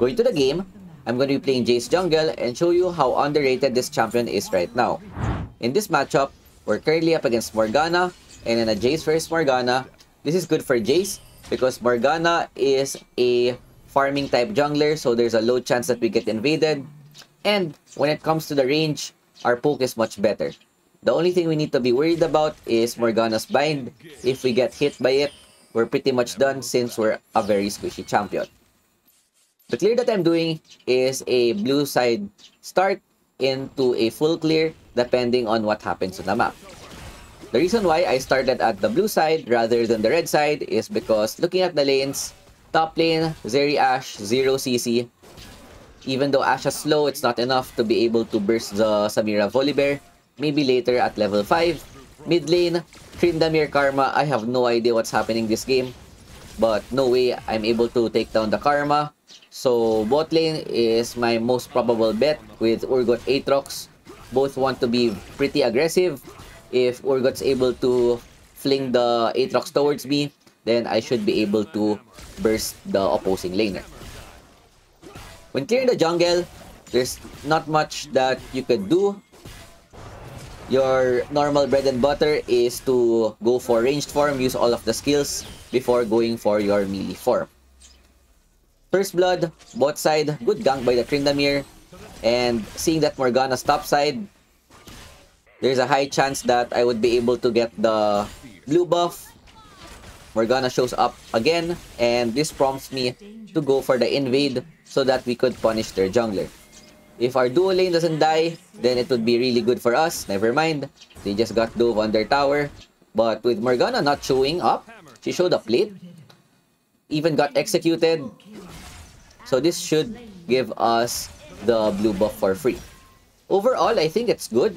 Going to the game, I'm going to be playing Jayce jungle and show you how underrated this champion is right now. In this matchup, we're currently up against Morgana, and in a Jayce vs Morgana, this is good for Jayce because Morgana is a farming type jungler, so there's a low chance that we get invaded. And when it comes to the range, our poke is much better. The only thing we need to be worried about is Morgana's bind. If we get hit by it, we're pretty much done since we're a very squishy champion. The clear that I'm doing is a blue side start into a full clear depending on what happens on the map. The reason why I started at the blue side rather than the red side is because looking at the lanes, top lane, Zeri Ashe, 0 CC. Even though Ashe is slow, it's not enough to be able to burst the Samira Volibear. Maybe later at level 5. Mid lane, Tryndamere Karma. I have no idea what's happening this game. But no way I'm able to take down the Karma. So bot lane is my most probable bet with Urgot Aatrox. Both want to be pretty aggressive. If Urgot's able to fling the Aatrox towards me, then I should be able to burst the opposing laner. When clearing the jungle, there's not much that you could do. Your normal bread and butter is to go for ranged form, use all of the skills before going for your melee form. First blood, bot side, good gank by the Tryndamere. And seeing that Morgana's top side, there's a high chance that I would be able to get the blue buff. Morgana shows up again, and this prompts me to go for the invade so that we could punish their jungler. If our duo lane doesn't die, then it would be really good for us. Never mind, they just got dove on their tower. But with Morgana not showing up, she showed up late, even got executed. So this should give us the blue buff for free. Overall, I think it's good.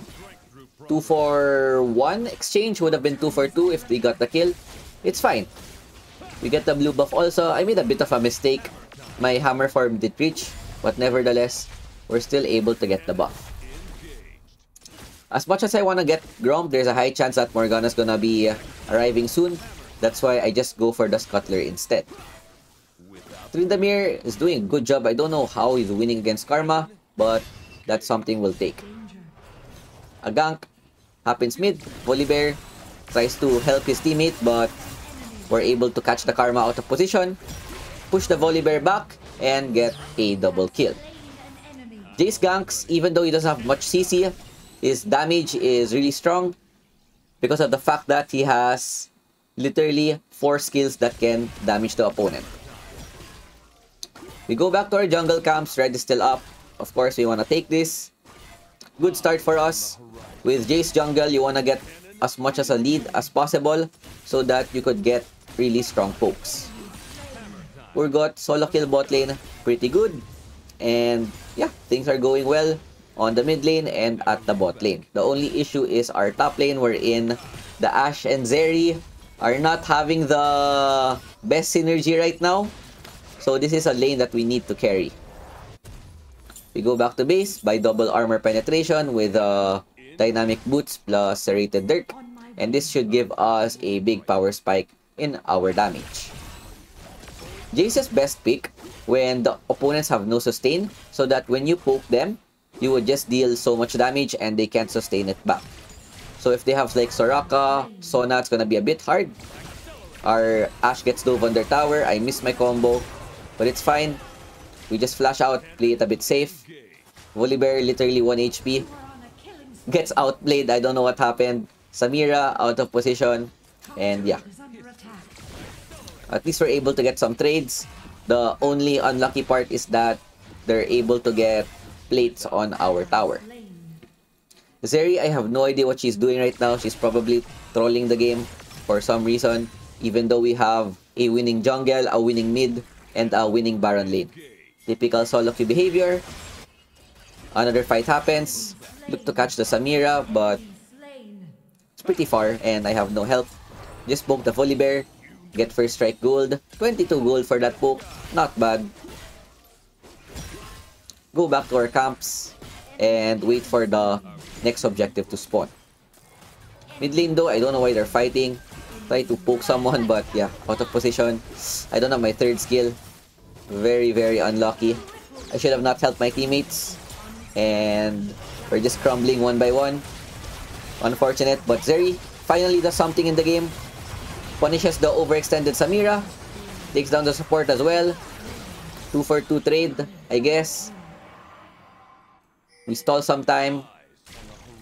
2 for 1 exchange would have been 2 for 2 if we got the kill. It's fine. We get the blue buff also. I made a bit of a mistake. My hammer farm did reach, but nevertheless, we're still able to get the buff. As much as I want to get Gromp, there's a high chance that Morgana's gonna be arriving soon. That's why I just go for the Scuttler instead. Tryndamere is doing a good job. I don't know how he's winning against Karma, but that's something we'll take. A gank happens mid. Volibear tries to help his teammate, but we're able to catch the Karma out of position, push the Volibear back, and get a double kill. Jayce ganks, even though he doesn't have much CC, his damage is really strong because of the fact that he has literally 4 skills that can damage the opponent. We go back to our jungle camps. Red is still up. Of course, we want to take this. Good start for us. With Jayce jungle, you want to get as much as a lead as possible so that you could get really strong pokes. Urgot solo kill bot lane, pretty good. And yeah, things are going well on the mid lane and at the bot lane. The only issue is our top lane, wherein the Ashe and Zeri are not having the best synergy right now. So this is a lane that we need to carry. We go back to base by double armor penetration with dynamic boots plus serrated dirt. And this should give us a big power spike in our damage. Jayce's best pick when the opponents have no sustain, so that when you poke them, you would just deal so much damage and they can't sustain it back. So if they have like Soraka, Sona, it's gonna be a bit hard. Our Ashe gets dove on their tower. I missed my combo, but it's fine. We just flash out, play it a bit safe. Volibear literally 1 HP. Gets outplayed, I don't know what happened. Samira out of position. And yeah. At least we're able to get some trades. The only unlucky part is that they're able to get plates on our tower. Zeri, I have no idea what she's doing right now. She's probably trolling the game for some reason. Even though we have a winning jungle, a winning mid, and a winning Baron lane. Typical solo queue behavior. Another fight happens. Look to catch the Samira, but it's pretty far and I have no help. Just poke the Volibear. Get first strike gold. 22 gold for that poke. Not bad. Go back to our camps and wait for the next objective to spawn. Mid lane though, I don't know why they're fighting. Try to poke someone, but yeah, out of position. I don't have my third skill. Very, very unlucky. I should have not helped my teammates. And we're just crumbling one by one. Unfortunate, but Zeri finally does something in the game. Punishes the overextended Samira. Takes down the support as well. 2 for 2 trade, I guess. We stall some time.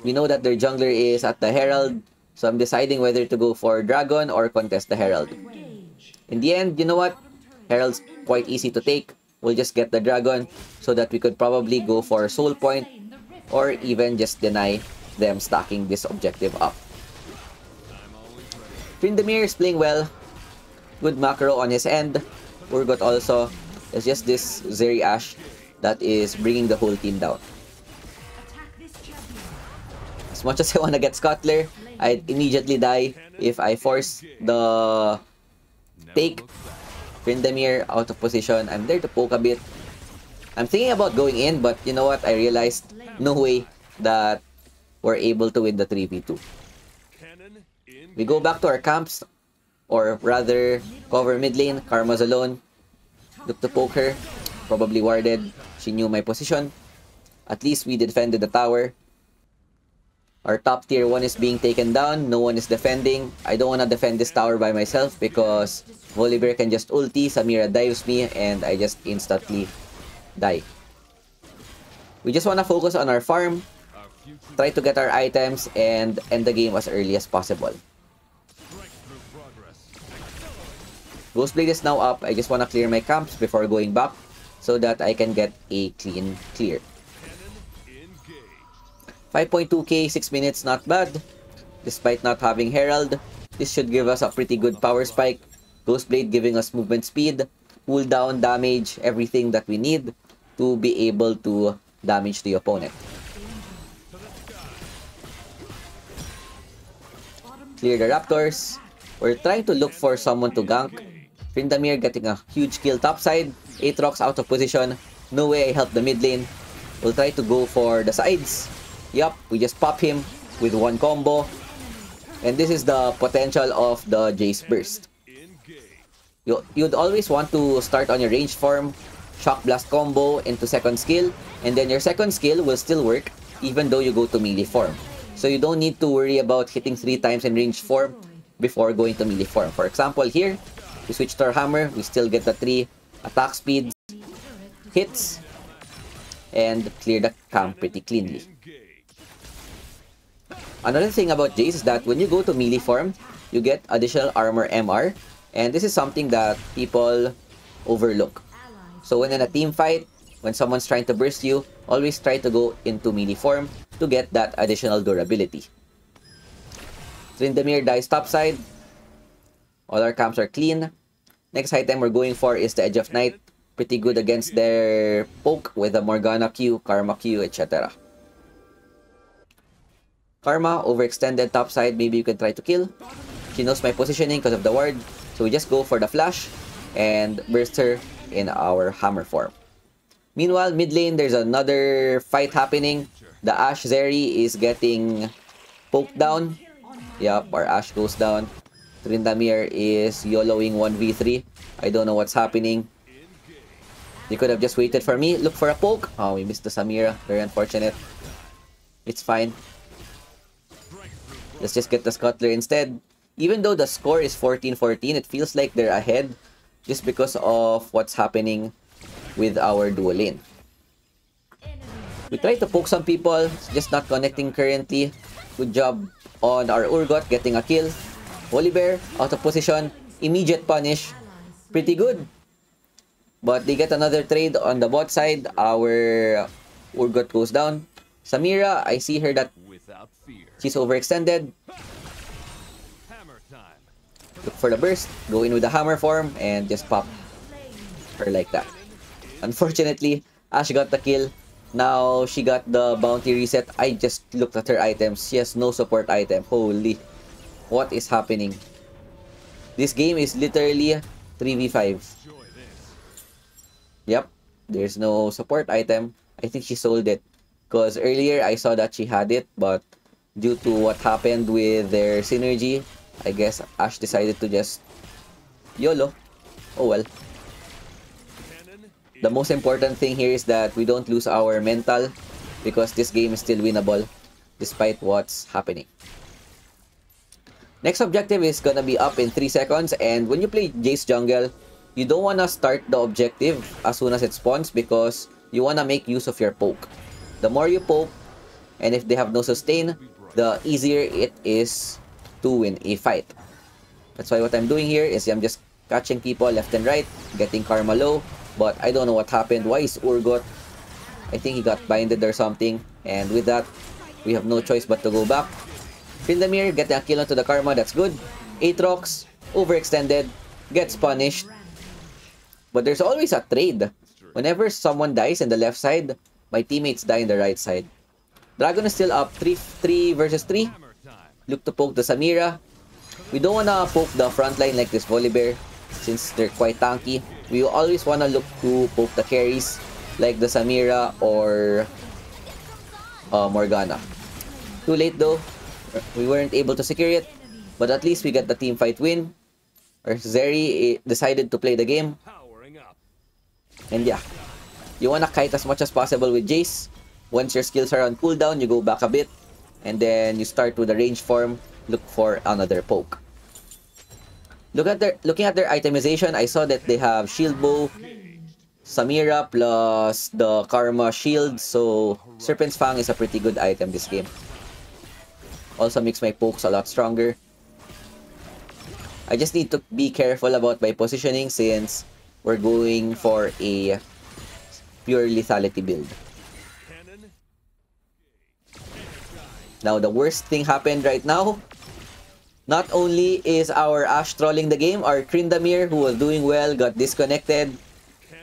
We know that their jungler is at the Herald. So I'm deciding whether to go for Dragon or contest the Herald. In the end, you know what? Herald's quite easy to take. We'll just get the Dragon so that we could probably go for Soul Point or even just deny them stacking this objective up. Tryndamere is playing well. Good macro on his end. Urgot also. It's just this Zeri Ashe that is bringing the whole team down. As much as I want to get Scuttler, I'd immediately die if I force the take. Tryndamere out of position. I'm there to poke a bit. I'm thinking about going in, but you know what? I realized no way that we're able to win the 3v2. We go back to our camps, or rather cover mid lane. Karma's alone. Look to poke her. Probably warded. She knew my position. At least we defended the tower. Our top tier 1 is being taken down. No one is defending. I don't want to defend this tower by myself because Volibear can just ulti. Samira dives me and I just instantly die. We just want to focus on our farm. Try to get our items and end the game as early as possible. Ghostblade is now up. I just want to clear my camps before going back so that I can get a clean clear. 5.2k, 6 minutes, not bad. Despite not having Herald, this should give us a pretty good power spike. Ghostblade giving us movement speed, cooldown, damage, everything that we need to be able to damage the opponent. Clear the Raptors. We're trying to look for someone to gank. Tryndamere getting a huge kill topside. Aatrox out of position. No way I help the mid lane. We'll try to go for the sides. Yup, we just pop him with one combo. And this is the potential of the Jayce burst. You'd always want to start on your ranged form, Shock Blast combo into second skill, and then your second skill will still work even though you go to melee form. So you don't need to worry about hitting 3 times in ranged form before going to melee form. For example, here, we switch to our hammer, we still get the 3 attack speeds, hits, and clear the camp pretty cleanly. Another thing about Jayce is that when you go to melee form, you get additional armor MR, and this is something that people overlook. So when in a team fight, when someone's trying to burst you, always try to go into melee form to get that additional durability. Tryndamere dies topside. All our camps are clean. Next item we're going for is the Edge of Night. Pretty good against their poke with the Morgana Q, Karma Q, etc. Karma, overextended topside, maybe you can try to kill. She knows my positioning because of the ward. So we just go for the flash and burst her in our hammer form. Meanwhile, mid lane, there's another fight happening. The Ashe Zeri is getting poked down. Yup, our Ashe goes down. Tryndamere is YOLOing 1v3. I don't know what's happening. They could have just waited for me. Look for a poke. Oh, we missed the Samira. Very unfortunate. It's fine. Let's just get the Scuttler instead. Even though the score is 14-14, it feels like they're ahead just because of what's happening with our duo lane. We try to poke some people, just not connecting currently. Good job on our Urgot getting a kill. Volibear out of position, immediate punish. Pretty good. But they get another trade on the bot side. Our Urgot goes down. Samira, I see her that she's overextended. Look for the burst, go in with the hammer form, and just pop her like that. Unfortunately, Ashe got the kill. Now she got the bounty reset. I just looked at her items. She has no support item. Holy, what is happening? This game is literally 3v5. Yep, there's no support item. I think she sold it. Because earlier I saw that she had it, but due to what happened with their synergy, I guess Ashe decided to just YOLO. Oh well. The most important thing here is that we don't lose our mental because this game is still winnable despite what's happening. Next objective is gonna be up in 3 seconds, and when you play Jayce jungle, you don't wanna start the objective as soon as it spawns because you wanna make use of your poke. The more you poke, and if they have no sustain, the easier it is to win a fight. That's why what I'm doing here is I'm just catching people left and right, getting karma low, but I don't know what happened. Why is Urgot? I think he got binded or something, and with that, we have no choice but to go back. Tryndamere getting a kill onto the karma, that's good. Aatrox, overextended, gets punished. But there's always a trade. Whenever someone dies in the left side, my teammates die in the right side. Dragon is still up, 3 versus 3. Look to poke the Samira. We don't wanna poke the front line like this Volibear since they're quite tanky. We always wanna look to poke the carries like the Samira or Morgana. Too late though. We weren't able to secure it, but at least we get the team fight win. Or Zeri decided to play the game. And yeah, you wanna kite as much as possible with Jayce. Once your skills are on cooldown, you go back a bit, and then you start with the range form. Look for another poke. Looking at their itemization, I saw that they have shield bow, Samira plus the Karma shield, so Serpent's Fang is a pretty good item this game. Also makes my pokes a lot stronger. I just need to be careful about my positioning since we're going for a pure lethality build. Now, the worst thing happened right now. Not only is our Ashe trolling the game, our Tryndamere, who was doing well, got disconnected.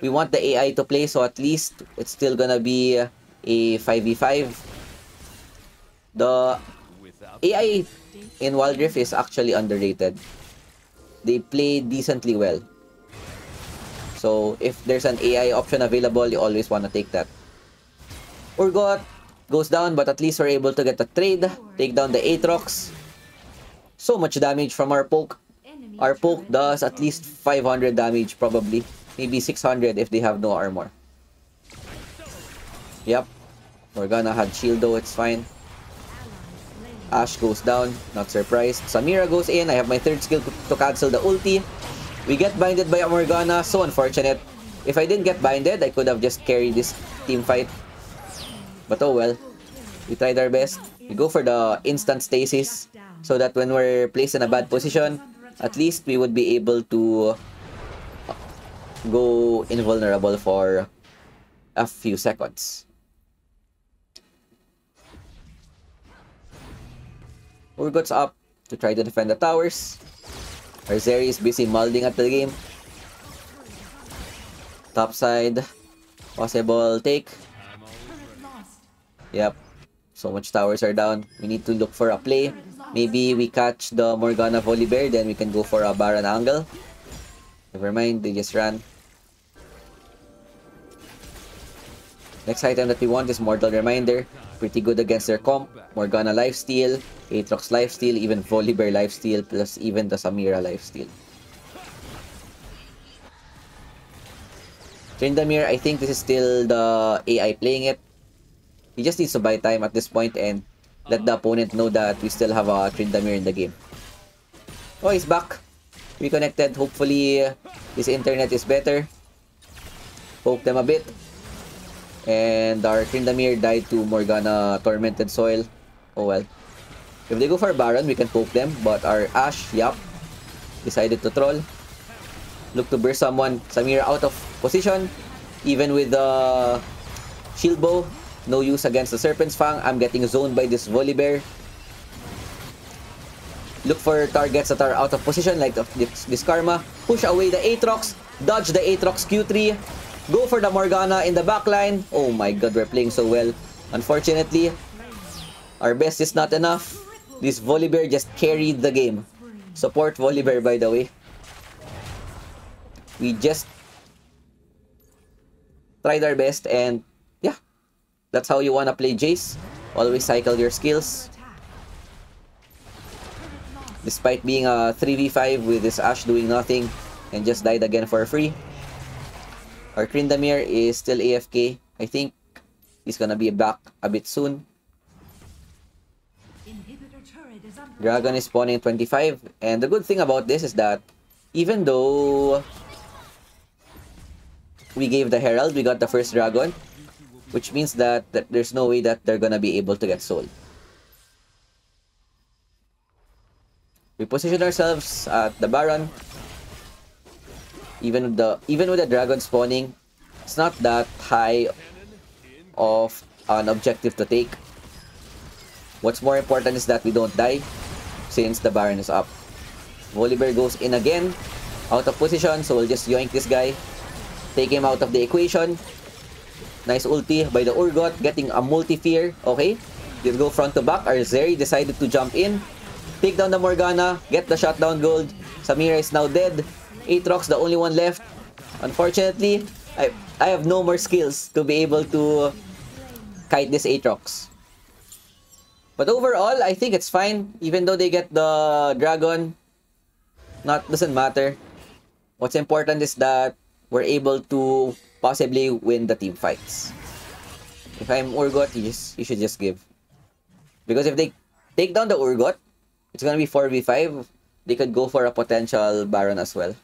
We want the AI to play, so at least it's still gonna be a 5v5. The AI in wildrift is actually underrated. They play decently well. So if there's an AI option available, you always want to take that. Urgot goes down, but at least we're able to get a trade. Take down the Aatrox. So much damage from our poke. Our poke does at least 500 damage probably. Maybe 600 if they have no armor. Yep. Morgana had shield though, it's fine. Ashe goes down, not surprised. Samira goes in. I have my third skill to cancel the ulti. We get binded by a Morgana, so unfortunate. If I didn't get binded, I could have just carried this team fight. But oh well. We tried our best. We go for the instant stasis so that when we're placed in a bad position, at least we would be able to go invulnerable for a few seconds. Urgot's up to try to defend the towers. Our Zeri is busy molding at the game. Top side. Possible take. Yep. So much towers are down. We need to look for a play. Maybe we catch the Morgana Volibear, then we can go for a Baron angle. Never mind, they just ran. Next item that we want is Mortal Reminder. Pretty good against their comp. Morgana lifesteal, Aatrox lifesteal, even Volibear lifesteal, plus even the Samira lifesteal. Tryndamere, I think this is still the AI playing it. He just needs to buy time at this point and let the opponent know that we still have a Tryndamere in the game. Oh, he's back. Reconnected. Hopefully, his internet is better. Poke them a bit. And our Tryndamere died to Morgana Tormented Soil. Oh well. If they go for Baron, we can poke them. But our Ashe, yup, decided to troll. Look to burst someone. Samira out of position. Even with the shield bow. No use against the Serpent's Fang. I'm getting zoned by this Volibear. Look for targets that are out of position like this Karma. Push away the Aatrox. Dodge the Aatrox Q3. Go for the Morgana in the backline. Oh my god, we're playing so well. Unfortunately, our best is not enough. This Volibear just carried the game. Support Volibear, by the way. We just tried our best and yeah. That's how you wanna play Jayce. Always cycle your skills. Despite being a 3v5 with this Ashe doing nothing and just died again for free. Our Trindamir is still AFK. I think he's gonna be back a bit soon. Dragon is spawning 25. And the good thing about this is that even though we gave the Herald, we got the first Dragon, which means that there's no way that they're gonna be able to get sold. We position ourselves at the Baron. Even with the Dragon spawning, it's not that high of an objective to take. What's more important is that we don't die since the Baron is up. Volibear goes in again, out of position, so we'll just yoink this guy, take him out of the equation. Nice ulti by the Urgot, getting a multi-fear. Okay, let's go front to back. Our Zeri decided to jump in, take down the Morgana, get the shutdown gold. Samira is now dead. Aatrox, the only one left. Unfortunately, I have no more skills to be able to kite this Aatrox. But overall, I think it's fine. Even though they get the Dragon, doesn't matter. What's important is that we're able to possibly win the team fights. If I'm Urgot, you should just give. Because if they take down the Urgot, it's gonna be 4v5. They could go for a potential Baron as well.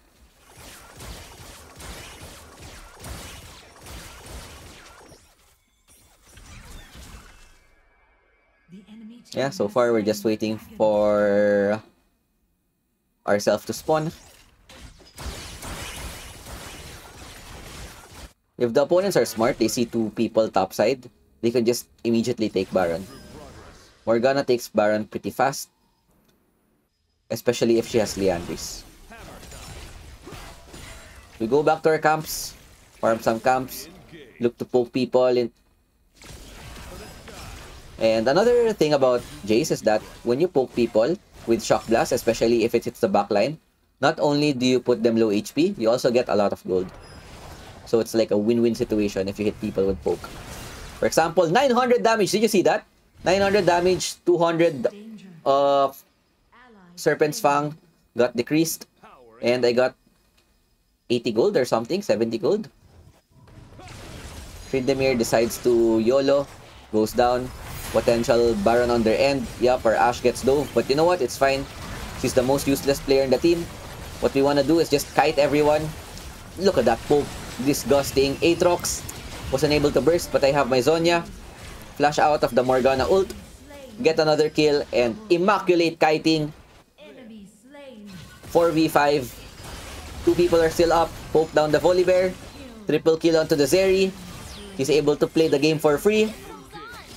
Yeah, so far we're just waiting for ourselves to spawn. If the opponents are smart, they see two people topside, they can just immediately take Baron. Morgana takes Baron pretty fast, especially if she has Liandry's. We go back to our camps, farm some camps, look to poke people in. And another thing about Jayce is that when you poke people with Shock Blast, especially if it hits the backline, not only do you put them low HP, you also get a lot of gold. So it's like a win-win situation if you hit people with poke. For example, 900 damage. Did you see that? 900 damage, 200 Serpent's Fang got decreased. And I got 80 gold or something, 70 gold. Trindamir decides to YOLO, goes down. Potential Baron on their end. Yup, our Ashe gets dove. But you know what? It's fine. She's the most useless player in the team. What we want to do is just kite everyone. Look at that poke. Disgusting. Aatrox wasn't able to burst, but I have my Zhonya. Flash out of the Morgana ult. Get another kill and immaculate kiting. 4v5. Two people are still up. Poke down the Volibear. Triple kill onto the Zeri. He's able to play the game for free.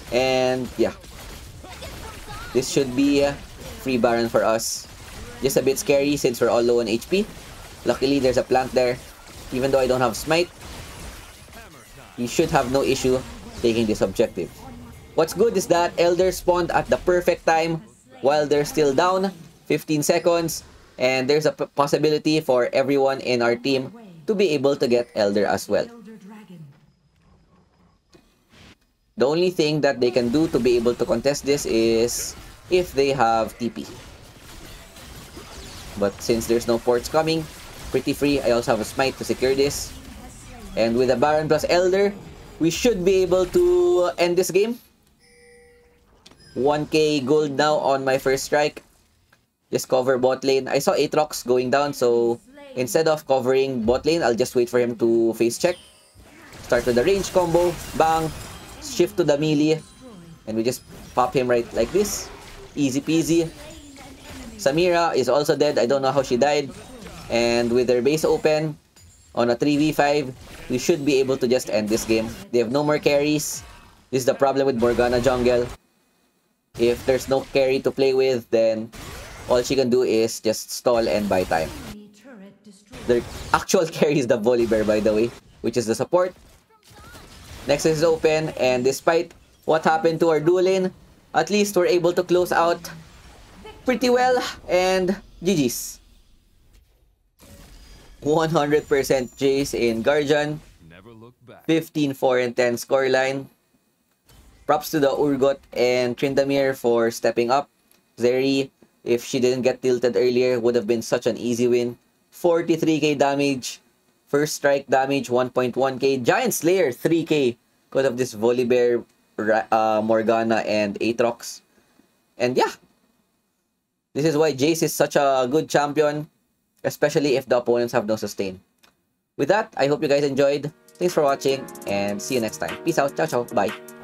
And yeah, this should be a free Baron for us. Just a bit scary since we're all low on HP. Luckily, there's a plant there. Even though I don't have smite, you should have no issue taking this objective. What's good is that Elder spawned at the perfect time while they're still down. 15 seconds. And there's a possibility for everyone in our team to be able to get Elder as well. The only thing that they can do to be able to contest this is if they have TP. But since there's no ports coming, pretty free. I also have a smite to secure this. And with a Baron plus Elder, we should be able to end this game. 1k gold now on my first strike. Just cover bot lane. I saw Aatrox going down, so instead of covering bot lane, I'll just wait for him to face check. Start with the range combo. Bang. Shift to the melee. And we just pop him right like this. Easy peasy. Samira is also dead. I don't know how she died. And with their base open on a 3v5, we should be able to just end this game. They have no more carries. This is the problem with Morgana jungle. If there's no carry to play with, then all she can do is just stall and buy time. The actual carry is the Volibear, by the way, which is the support. Nexus is open, and despite what happened to our dual lane, at least we're able to close out pretty well, and GG's. 100% Jayce in Guardian. 15, 4, and 10 scoreline. Props to the Urgot and Trindamir for stepping up. Zeri, if she didn't get tilted earlier, would have been such an easy win. 43k damage. First strike damage 1.1k. Giant Slayer 3k because of this Volibear, Morgana, and Aatrox. And yeah, this is why Jayce is such a good champion, especially if the opponents have no sustain. With that, I hope you guys enjoyed. Thanks for watching and see you next time. Peace out. Ciao, ciao. Bye.